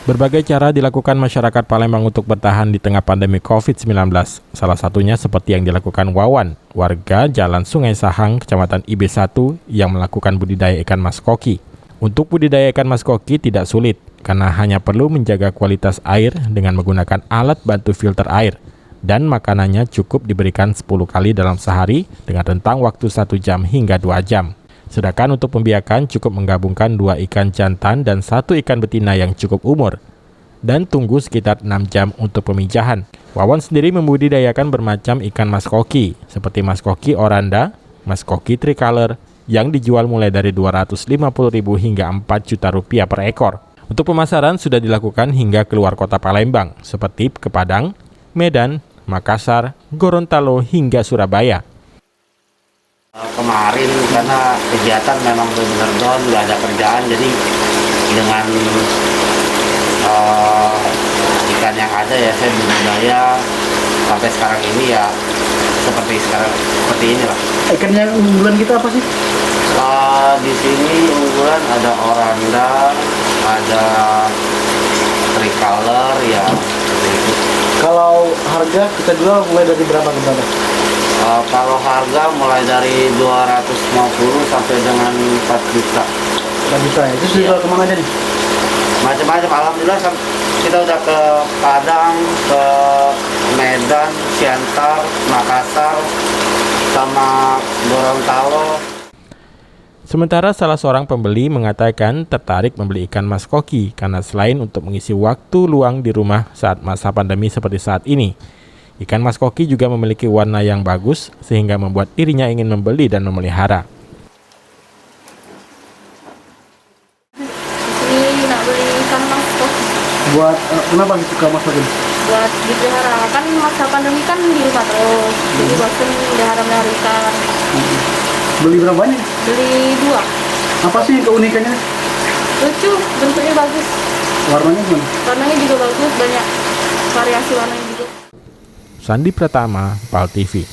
Berbagai cara dilakukan masyarakat Palembang untuk bertahan di tengah pandemi COVID-19. Salah satunya seperti yang dilakukan Wawan, warga Jalan Sungai Sahang, Kecamatan IB1 yang melakukan budidaya ikan mas koki. Untuk budidaya ikan mas koki tidak sulit, karena hanya perlu menjaga kualitas air dengan menggunakan alat bantu filter air. Dan makanannya cukup diberikan 10 kali dalam sehari dengan rentang waktu 1 jam hingga 2 jam. Sedangkan untuk pembiakan cukup menggabungkan 2 ikan jantan dan 1 ikan betina yang cukup umur. Dan tunggu sekitar 6 jam untuk pemijahan. Wawan sendiri membudidayakan bermacam ikan mas koki, seperti mas koki oranda, mas koki tricolor, yang dijual mulai dari Rp250.000 hingga Rp4 juta per ekor. Untuk pemasaran sudah dilakukan hingga keluar kota Palembang, seperti ke Padang, Medan, Makassar, Gorontalo, hingga Surabaya. Kemarin karena kegiatan memang benar-benar down, nggak ada kerjaan, jadi dengan ikan yang ada ya saya budidaya sampai sekarang ini ya seperti inilah. Ikan yang unggulan kita apa sih? Di sini unggulan ada oranda, ada tricolor ya. Kalau harga kita jual mulai dari berapa ke berapa? Kalau harga mulai dari 250 sampai dengan 4 juta. 4 juta ya? Itu dijual kemana aja nih? Macam-macam, alhamdulillah kita udah ke Padang, ke Medan, Siantar, Makassar, sama Gorontalo. Sementara salah seorang pembeli mengatakan tertarik membeli ikan mas koki karena selain untuk mengisi waktu luang di rumah saat masa pandemi seperti saat ini, ikan mas koki juga memiliki warna yang bagus sehingga membuat dirinya ingin membeli dan memelihara. Ini nak beli ikan mas koki. Buat kenapa suka mas koki? Buat dipelihara, kan masa pandemi kan di rumah terus, jadi bosan melihara ikan. Beli berapa banyak? Beli 2. Apa sih keunikannya? Lucu, bentuknya bagus, Warnanya gimana? warnanya juga bagus, banyak variasi warnanya juga. Sandi Pratama, PAL TV.